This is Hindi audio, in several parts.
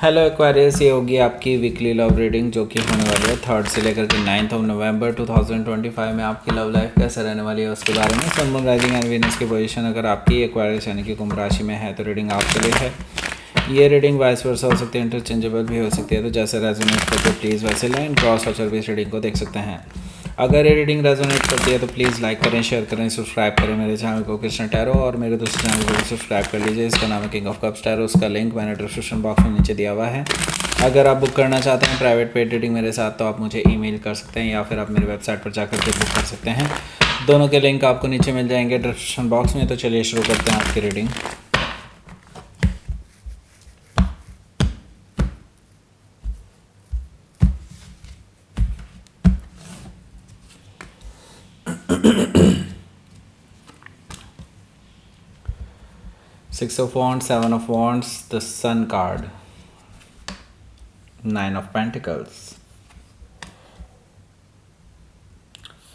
हेलो एक्वेरियस, ये होगी आपकी वीकली लव रीडिंग जो कि होने वाली है 3 से लेकर के 9 नवंबर 2025 में। आपकी लव लाइफ कैसे रहने वाली है उसके बारे में। सन, मून, राइजिंग एंड वीनस की पोजीशन अगर आपकी एक्वेरियस यानी कि कुंभ राशि में है तो रीडिंग आपके लिए है। ये रीडिंग वाइस वर्सा हो सकती है, इंटरचेंजेबल भी हो सकती है, तो जैसे रेजोनेट करते प्लीज़ वैसे लें। क्रॉस और सर्विस रीडिंग को देख सकते हैं। अगर ये रीडिंग रेजोनेट करती है तो प्लीज़ लाइक करें, शेयर करें, सब्सक्राइब करें मेरे चैनल को कृष्ण टैरो, और मेरे दूसरे चैनल को भी सब्सक्राइब कर लीजिए। इसका नाम है किंग ऑफ कप्स टैरो। उसका लिंक मैंने डिस्क्रिप्शन बॉक्स में नीचे दिया हुआ है। अगर आप बुक करना चाहते हैं प्राइवेट पेड रीडिंग मेरे साथ तो आप मुझे ईमेल कर सकते हैं या फिर आप मेरी वेबसाइट पर जाकर के बुक कर सकते हैं। दोनों के लिंक आपको नीचे मिल जाएंगे डिस्क्रिप्शन बॉक्स में। तो चलिए शुरू करते हैं आपकी reading. Six of Wands, Seven of Wands, the Sun card, Nine of Pentacles,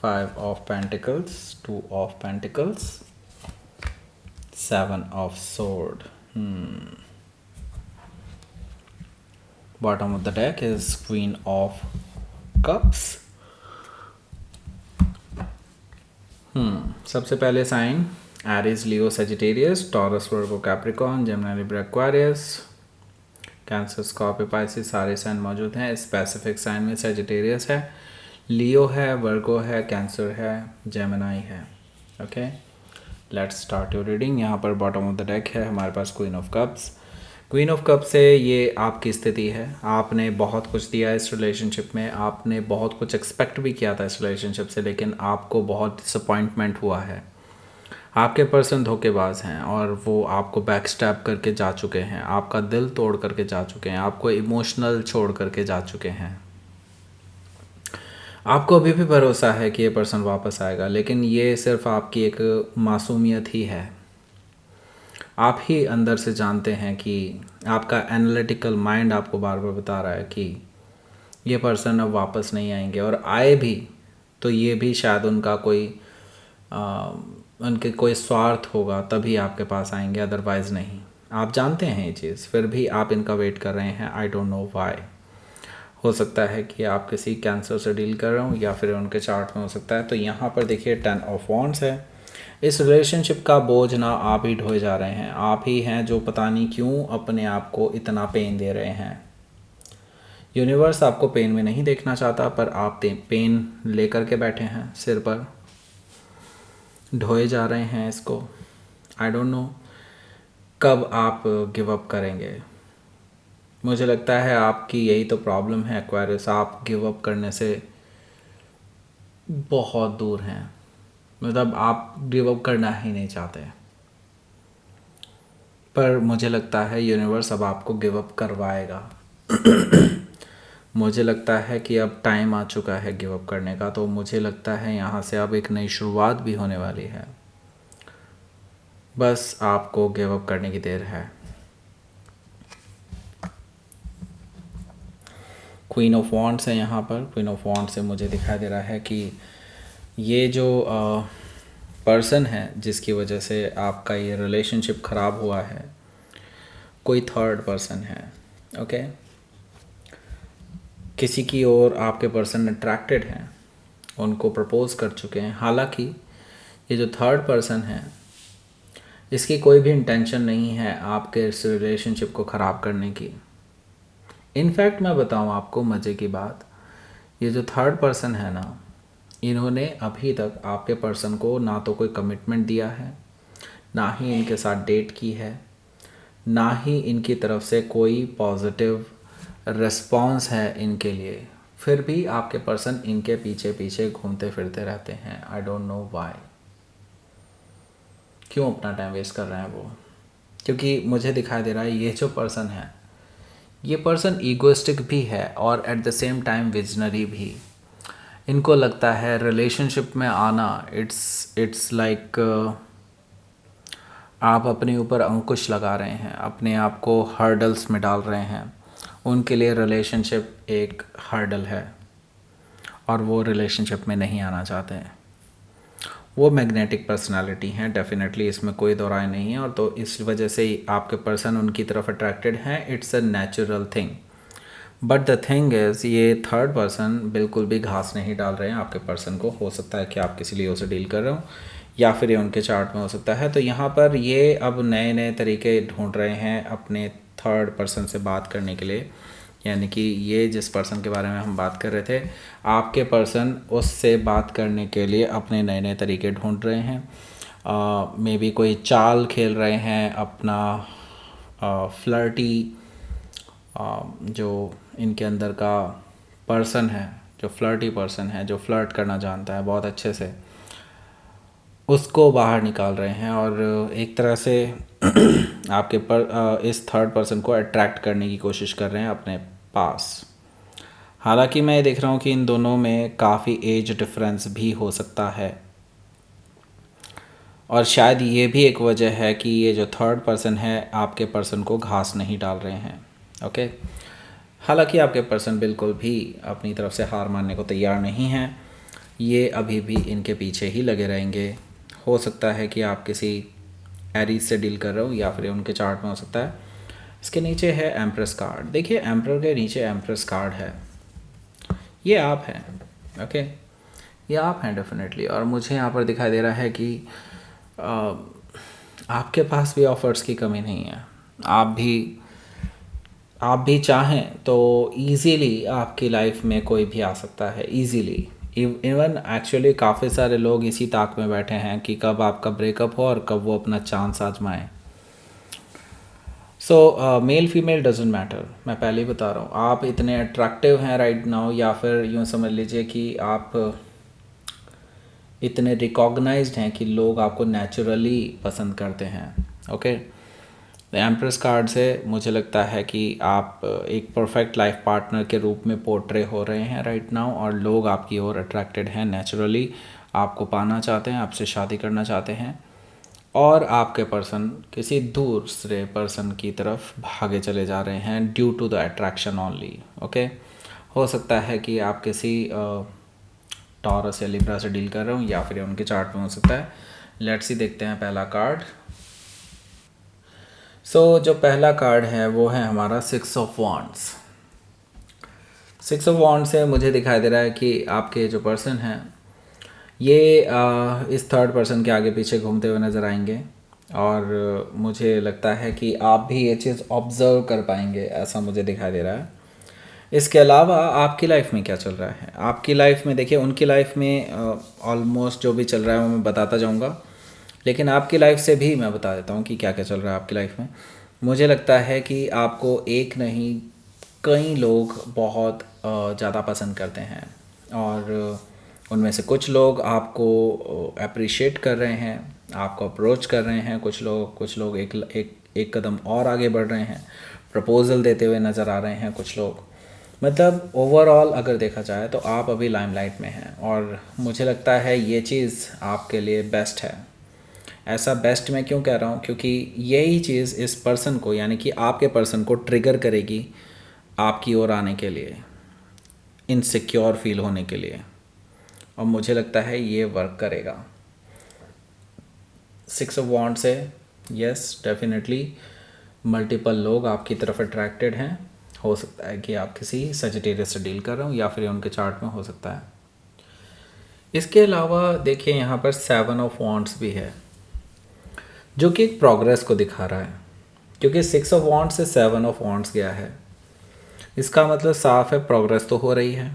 Five of Pentacles, Two of Pentacles, Seven of Sword. Bottom of the deck is Queen of Cups. सबसे पहले sign Aries, Leo, Sagittarius, Taurus, Virgo, Capricorn, Gemini, Libra, Aquarius, Cancer, Scorpio, Pisces, सारे साइन मौजूद हैं। स्पेसिफिक साइन में सेजिटेरियस है, लियो है, वर्गो है, कैंसर है, जेमिनी है। Okay, let's start your reading. यहाँ पर बॉटम ऑफ द डेक है हमारे पास queen of cups. Queen of cup से ये आपकी स्थिति है। आपने बहुत कुछ दिया इस रिलेशनशिप में, आपने बहुत कुछ एक्सपेक्ट भी किया था इस रिलेशनशिप से, लेकिन आपको बहुत डिसअपॉइंटमेंट हुआ है। आपके पर्सन धोखेबाज हैं और वो आपको बैक स्टैप करके जा चुके हैं, आपका दिल तोड़ करके जा चुके हैं, आपको इमोशनल छोड़ करके जा चुके हैं। आपको अभी भी भरोसा है कि ये पर्सन वापस आएगा, लेकिन ये सिर्फ आपकी एक मासूमियत ही है। आप ही अंदर से जानते हैं कि आपका एनालिटिकल माइंड आपको बार बार बता रहा है कि ये पर्सन अब वापस नहीं आएंगे, और आए भी तो ये भी शायद उनका कोई उनके कोई स्वार्थ होगा तभी आपके पास आएंगे, अदरवाइज़ नहीं। आप जानते हैं ये चीज़, फिर भी आप इनका वेट कर रहे हैं। I don't know why. हो सकता है कि आप किसी कैंसर से डील कर रहे हो या फिर उनके चार्ट में हो सकता है। तो यहाँ पर देखिए 10 ऑफ वॉन्ड्स है। इस रिलेशनशिप का बोझ ना आप ही ढोए जा रहे हैं, आप ही हैं जो पता नहीं क्यों अपने आप को इतना पेन दे रहे हैं। यूनिवर्स आपको पेन में नहीं देखना चाहता, पर आप पेन लेकर के बैठे हैं, सिर पर ढोए जा रहे हैं इसको। आई डोंट नो कब आप गिव अप करेंगे। मुझे लगता है आपकी यही तो प्रॉब्लम है एक्वेरियस, आप गिव अप करने से बहुत दूर हैं। मतलब आप गिव अप करना ही नहीं चाहते, पर मुझे लगता है यूनिवर्स अब आपको गिव अप करवाएगा। मुझे लगता है कि अब टाइम आ चुका है गिव अप करने का। तो मुझे लगता है यहाँ से अब एक नई शुरुआत भी होने वाली है, बस आपको गिव अप करने की देर है। क्वीन ऑफ वॉन्ड्स है यहाँ पर। क्वीन ऑफ वॉन्ड्स से मुझे दिखाई दे रहा है कि ये जो पर्सन है जिसकी वजह से आपका ये रिलेशनशिप ख़राब हुआ है, कोई थर्ड पर्सन है। ओके, किसी की ओर आपके पर्सन अट्रैक्टेड हैं, उनको प्रपोज कर चुके हैं। हालांकि ये जो थर्ड पर्सन है इसकी कोई भी इंटेंशन नहीं है आपके इस रिलेशनशिप को ख़राब करने की। इनफैक्ट मैं बताऊं आपको मज़े की बात, ये जो थर्ड पर्सन है ना, इन्होंने अभी तक आपके पर्सन को ना तो कोई कमिटमेंट दिया है, ना ही इनके साथ डेट की है, ना ही इनकी तरफ से कोई पॉजिटिव रिस्पॉन्स है इनके लिए। फिर भी आपके पर्सन इनके पीछे पीछे घूमते फिरते रहते हैं। आई डोंट नो वाई, क्यों अपना टाइम वेस्ट कर रहे हैं वो। क्योंकि मुझे दिखाई दे रहा है ये जो पर्सन है, ये पर्सन ईगोइस्टिक भी है और at the same time visionary भी। इनको लगता है रिलेशनशिप में आना इट्स लाइक आप अपने ऊपर अंकुश लगा रहे हैं, अपने आप को हर्डल्स में डाल रहे हैं। उनके लिए रिलेशनशिप एक हर्डल है और वो रिलेशनशिप में नहीं आना चाहते हैं। वो मैग्नेटिक पर्सनालिटी हैं, डेफिनेटली इसमें कोई दो राय नहीं है। और तो इस वजह से ही आपके पर्सन उनकी तरफ अट्रैक्टेड हैं, it's a natural thing. But the thing is ये थर्ड पर्सन बिल्कुल भी घास नहीं डाल रहे हैं आपके पर्सन को। हो सकता है कि आप किसी लिए उसे डील कर रहे हो या फिर ये उनके चार्ट में हो सकता है। तो यहाँ पर ये अब नए नए तरीके ढूंढ रहे हैं अपने थर्ड पर्सन से बात करने के लिए, यानी कि ये जिस पर्सन के बारे में हम बात कर रहे थे, आपके पर्सन उससे बात करने के लिए अपने नए नए तरीके ढूंढ रहे हैं। मे बी कोई चाल खेल रहे हैं अपना फ्लर्टी, जो इनके अंदर का पर्सन है, जो फ्लर्टी पर्सन है, जो फ्लर्ट करना जानता है बहुत अच्छे से, उसको बाहर निकाल रहे हैं और एक तरह से इस थर्ड पर्सन को अट्रैक्ट करने की कोशिश कर रहे हैं अपने पास। हालांकि मैं देख रहा हूँ कि इन दोनों में काफ़ी एज डिफरेंस भी हो सकता है और शायद ये भी एक वजह है कि ये जो थर्ड पर्सन है आपके पर्सन को घास नहीं डाल रहे हैं। ओके, हालांकि आपके पर्सन बिल्कुल भी अपनी तरफ से हार मानने को तैयार नहीं हैं, ये अभी भी इनके पीछे ही लगे रहेंगे। हो सकता है कि आप किसी एरीज से डील कर रहे हो या फिर उनके चार्ट में हो सकता है। इसके नीचे है एम्प्रेस कार्ड। देखिए एम्परर के नीचे एम्प्रेस कार्ड है, ये आप हैं। ओके, ये आप हैं डेफिनेटली। और मुझे यहाँ पर दिखाई दे रहा है कि आपके पास भी ऑफर्स की कमी नहीं है। आप भी चाहें तो इजीली आपकी लाइफ में कोई भी आ सकता है, इजीली। इवन एक्चुअली काफ़ी सारे लोग इसी ताक में बैठे हैं कि कब आपका ब्रेकअप हो और कब वो अपना चांस आजमाएं। So male female doesn't matter, मैं पहले ही बता रहा हूँ। आप इतने अट्रैक्टिव हैं राइट नाउ, या फिर यूँ समझ लीजिए कि आप इतने रिकॉग्नाइज्ड हैं कि लोग आपको नेचुरली पसंद करते हैं। ओके, एम्प्रेस कार्ड से मुझे लगता है कि आप एक परफेक्ट लाइफ पार्टनर के रूप में पोर्ट्रे हो रहे हैं राइट नाउ, और लोग आपकी ओर अट्रैक्टेड हैं नेचुरली, आपको पाना चाहते हैं, आपसे शादी करना चाहते हैं। और आपके पर्सन किसी दूसरे पर्सन की तरफ भागे चले जा रहे हैं due to the attraction only. Okay, हो सकता है कि आप किसी टॉरस या लिब्रा से डील कर रहे हो या फिर उनके चार्ट में हो सकता है। लेट्स सी, देखते हैं पहला कार्ड। जो पहला कार्ड है वो है हमारा 6 ऑफ वॉन्ड्स। 6 ऑफ वॉन्ड से मुझे दिखाई दे रहा है कि आपके जो पर्सन हैं ये इस थर्ड पर्सन के आगे पीछे घूमते हुए नज़र आएंगे, और मुझे लगता है कि आप भी ये चीज़ ऑब्ज़र्व कर पाएंगे, ऐसा मुझे दिखाई दे रहा है। इसके अलावा आपकी लाइफ में क्या चल रहा है, आपकी लाइफ में देखिए, उनकी लाइफ में ऑलमोस्ट जो भी चल रहा है वो मैं बताता जाऊंगा, लेकिन आपकी लाइफ से भी मैं बता देता हूँ कि क्या क्या चल रहा है आपकी लाइफ में। मुझे लगता है कि आपको एक नहीं कई लोग बहुत ज़्यादा पसंद करते हैं, और उनमें से कुछ लोग आपको अप्रिशिएट कर रहे हैं, आपको अप्रोच कर रहे हैं। कुछ लोग एक कदम और आगे बढ़ रहे हैं, प्रपोज़ल देते हुए नज़र आ रहे हैं कुछ लोग। मतलब ओवरऑल अगर देखा जाए तो आप अभी लाइमलाइट में हैं, और मुझे लगता है ये चीज़ आपके लिए बेस्ट है। ऐसा बेस्ट मैं क्यों कह रहा हूँ, क्योंकि यही चीज़ इस पर्सन को, यानी कि आपके पर्सन को ट्रिगर करेगी आपकी ओर आने के लिए, इनसिक्योर फील होने के लिए, और मुझे लगता है ये वर्क करेगा। 6 ऑफ वॉन्ड से यस डेफिनेटली मल्टीपल लोग आपकी तरफ अट्रैक्टेड हैं। हो सकता है कि आप किसी सजिटेरियस से डील कर रहे हो या फिर उनके चार्ट में हो सकता है। इसके अलावा देखिए यहाँ पर 7 ऑफ वॉन्ड्स भी है, जो कि एक प्रोग्रेस को दिखा रहा है, क्योंकि 6 ऑफ वॉन्ड्स से 7 ऑफ वॉन्ड्स गया है। इसका मतलब साफ है प्रोग्रेस तो हो रही है,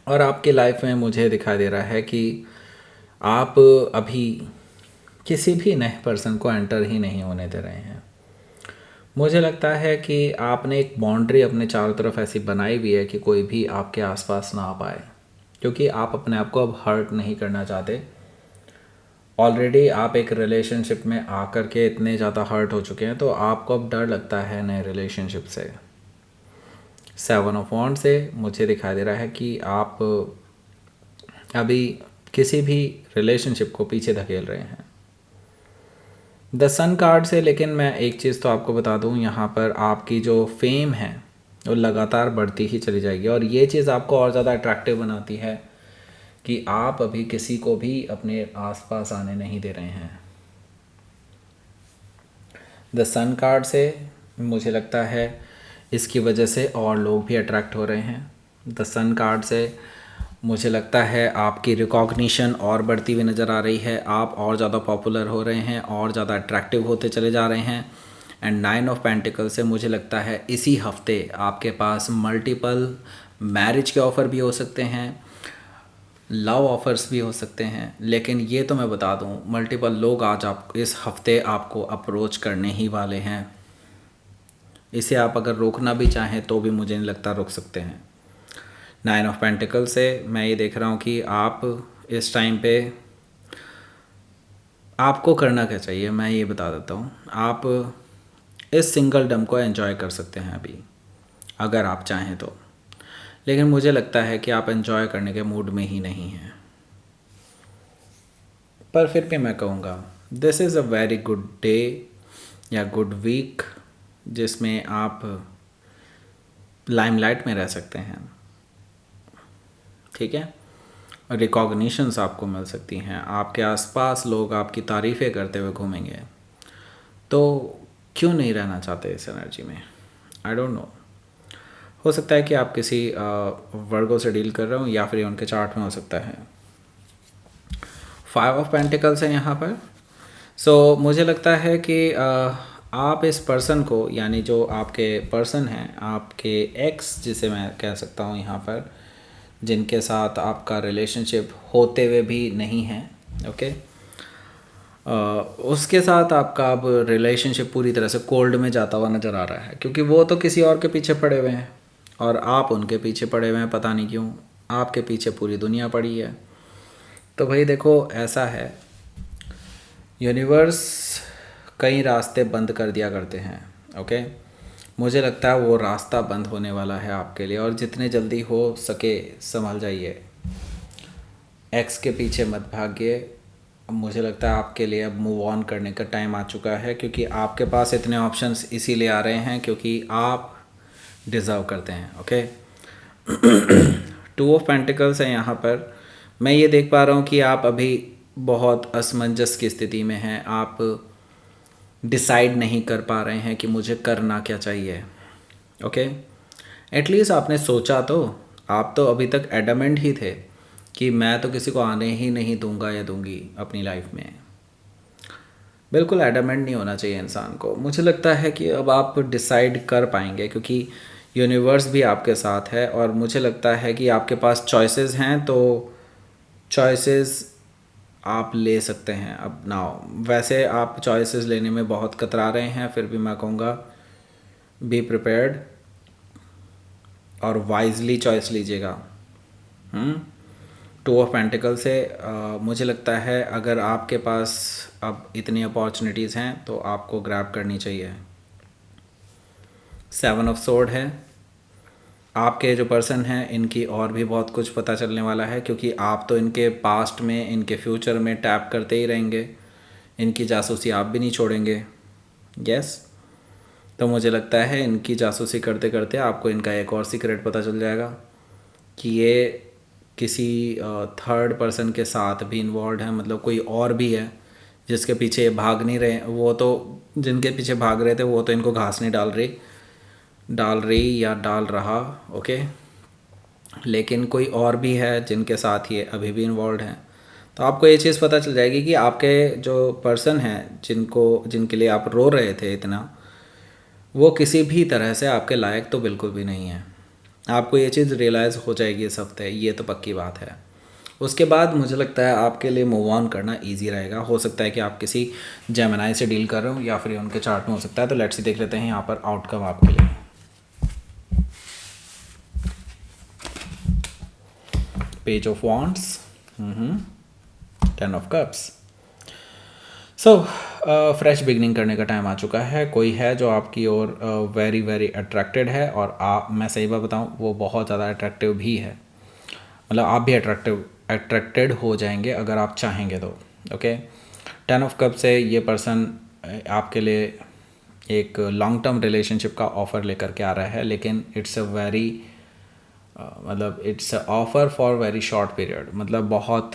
और आपकी लाइफ में मुझे दिखाई दे रहा है कि आप अभी किसी भी नए पर्सन को एंटर ही नहीं होने दे रहे हैं। मुझे लगता है कि आपने एक बाउंड्री अपने चारों तरफ ऐसी बनाई हुई है कि कोई भी आपके आसपास ना आ पाए, क्योंकि आप अपने आप को अब हर्ट नहीं करना चाहते। ऑलरेडी आप एक रिलेशनशिप में आकर के इतने ज़्यादा हर्ट हो चुके हैं, तो आपको अब डर लगता है नए रिलेशनशिप से। 7 ऑफ वॉन्ड से मुझे दिखाई दे रहा है कि आप अभी किसी भी रिलेशनशिप को पीछे धकेल रहे हैं। द सन कार्ड से, लेकिन मैं एक चीज़ तो आपको बता दूं, यहाँ पर आपकी जो फेम है वो लगातार बढ़ती ही चली जाएगी, और ये चीज़ आपको और ज़्यादा अट्रैक्टिव बनाती है कि आप अभी किसी को भी अपने आसपास आने नहीं दे रहे हैं। द सन कार्ड से मुझे लगता है इसकी वजह से और लोग भी अट्रैक्ट हो रहे हैं। द सन कार्ड से मुझे लगता है आपकी रिकॉग्निशन और बढ़ती हुई नज़र आ रही है, आप और ज़्यादा पॉपुलर हो रहे हैं और ज़्यादा अट्रैक्टिव होते चले जा रहे हैं। एंड 9 ऑफ पेंटिकल से मुझे लगता है इसी हफ्ते आपके पास मल्टीपल मैरिज के ऑफ़र भी हो सकते हैं, लव ऑफ़र्स भी हो सकते हैं। लेकिन ये तो मैं बता दूं, मल्टीपल लोग आज आप इस हफ्ते आपको अप्रोच करने ही वाले हैं। इसे आप अगर रोकना भी चाहें तो भी मुझे नहीं लगता रोक सकते हैं। 9 ऑफ पेंटिकल से मैं ये देख रहा हूँ कि आप इस टाइम पे आपको करना क्या चाहिए मैं ये बता देता हूँ। आप इस सिंगल डम को एंजॉय कर सकते हैं अभी अगर आप चाहें तो, लेकिन मुझे लगता है कि आप एंजॉय करने के मूड में ही नहीं हैं। पर फिर भी मैं कहूँगा this is a very good day या गुड वीक जिसमें आप लाइमलाइट में रह सकते हैं, ठीक है। रिकॉग्निशंस आपको मिल सकती हैं, आपके आसपास लोग आपकी तारीफ़ें करते हुए घूमेंगे। तो क्यों नहीं रहना चाहते इस एनर्जी में? I don't know. हो सकता है कि आप किसी वर्गों से डील कर रहे हो या फिर उनके चार्ट में हो सकता है। 5 ऑफ पेंटिकल्स है यहाँ पर। सो मुझे लगता है कि आप इस पर्सन को, यानी जो आपके पर्सन हैं, आपके एक्स जिसे मैं कह सकता हूँ यहाँ पर, जिनके साथ आपका रिलेशनशिप होते हुए भी नहीं है, ओके, उसके साथ आपका अब रिलेशनशिप पूरी तरह से कोल्ड में जाता हुआ नज़र आ रहा है, क्योंकि वो तो किसी और के पीछे पड़े हुए हैं और आप उनके पीछे पड़े हुए हैं। पता नहीं क्यों आपके पीछे पूरी दुनिया पड़ी है। तो भाई देखो, ऐसा है, यूनिवर्स कई रास्ते बंद कर दिया करते हैं, ओके। मुझे लगता है वो रास्ता बंद होने वाला है आपके लिए, और जितने जल्दी हो सके संभल जाइए, एक्स के पीछे मत भागिए। मुझे लगता है आपके लिए अब मूव ऑन करने का टाइम आ चुका है, क्योंकि आपके पास इतने ऑप्शंस इसीलिए आ रहे हैं क्योंकि आप डिज़र्व करते हैं, ओके। 2 ऑफ पेंटिकल्स है यहाँ पर। मैं ये देख पा रहा हूँ कि आप अभी बहुत असमंजस की स्थिति में हैं। आप डिसाइड नहीं कर पा रहे हैं कि मुझे करना क्या चाहिए, ओके। एटलीस्ट आपने सोचा तो। आप तो अभी तक एडमेंट ही थे कि मैं तो किसी को आने ही नहीं दूंगा या दूंगी अपनी लाइफ में। बिल्कुल एडमेंट नहीं होना चाहिए इंसान को। मुझे लगता है कि अब आप डिसाइड कर पाएंगे, क्योंकि यूनिवर्स भी आपके साथ है और मुझे लगता है कि आपके पास चॉइसेस हैं, तो चॉइसेस आप ले सकते हैं अब नाउ। वैसे आप चॉइसेस लेने में बहुत कतरा रहे हैं, फिर भी मैं कहूँगा बी प्रिपेयर्ड और वाइजली चॉइस लीजिएगा। 2 ऑफ पेंटिकल से मुझे लगता है अगर आपके पास अब इतनी अपॉर्चुनिटीज़ हैं तो आपको ग्रैब करनी चाहिए। 7 ऑफ सोर्ड है। आपके जो पर्सन हैं इनकी और भी बहुत कुछ पता चलने वाला है, क्योंकि आप तो इनके पास्ट में, इनके फ्यूचर में टैप करते ही रहेंगे। इनकी जासूसी आप भी नहीं छोड़ेंगे, यस। तो मुझे लगता है इनकी जासूसी करते करते आपको इनका एक और सीक्रेट पता चल जाएगा कि ये किसी थर्ड पर्सन के साथ भी इन्वॉल्व है, मतलब कोई और भी है जिसके पीछे भाग नहीं रहे। वो तो जिनके पीछे भाग रहे थे वो तो इनको घास नहीं डाल रही या डाल रहा, ओके। लेकिन कोई और भी है जिनके साथ ये अभी भी इन्वॉल्व हैं। तो आपको ये चीज़ पता चल जाएगी कि आपके जो पर्सन हैं जिनके लिए आप रो रहे थे इतना, वो किसी भी तरह से आपके लायक तो बिल्कुल भी नहीं है। आपको ये चीज़ रियलाइज़ हो जाएगी इस हफ्ते, ये तो पक्की बात है। उसके बाद मुझे लगता है आपके लिए मूव ऑन करना इजी रहेगा। हो सकता है कि आप किसी जेमिनी से डील कर रहे हो या फिर उनके चार्ट में हो सकता है। तो लेट्स सी देख लेते हैं यहाँ पर आउटकम आपके लिए। Page of wands, 10 of cups. So fresh beginning करने का टाइम आ चुका है। कोई है जो आपकी ओर वेरी वेरी अट्रैक्टेड है, और मैं सही बात बताऊं वो बहुत ज़्यादा अट्रैक्टिव भी है। मतलब आप भी अट्रैक्टेड हो जाएंगे अगर आप चाहेंगे तो, ओके। 10 ऑफ कप से ये पर्सन आपके लिए एक लॉन्ग टर्म रिलेशनशिप का ऑफ़र लेकर के आ रहा है, लेकिन इट्स अ वेरी मतलब it's offer for very short period, मतलब बहुत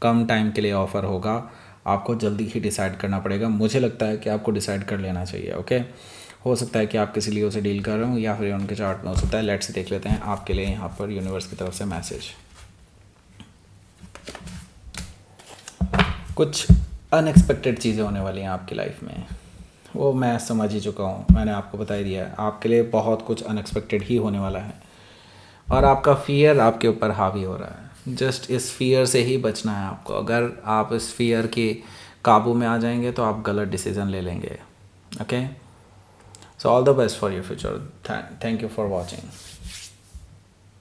कम टाइम के लिए ऑफ़र होगा, आपको जल्दी ही डिसाइड करना पड़ेगा। मुझे लगता है कि आपको डिसाइड कर लेना चाहिए। ओके, हो सकता है कि आप किसी लियो से डील कर रहे हो या फिर उनके चार्ट में हो सकता है। लेट्स देख लेते हैं आपके लिए यहाँ पर यूनिवर्स की तरफ से मैसेज। कुछ अनएक्सपेक्टेड चीज़ें होने वाली हैं आपकी लाइफ में, वो मैं समझ ही चुका हूँ, मैंने आपको बता ही दिया है। आपके लिए बहुत कुछ अनएक्सपेक्टेड ही होने वाला है और आपका फियर आपके ऊपर हावी हो रहा है। जस्ट इस फियर से ही बचना है आपको। अगर आप इस फियर के काबू में आ जाएंगे तो आप गलत डिसीज़न ले लेंगे। Okay, so all the best for your future. Thank you for watching.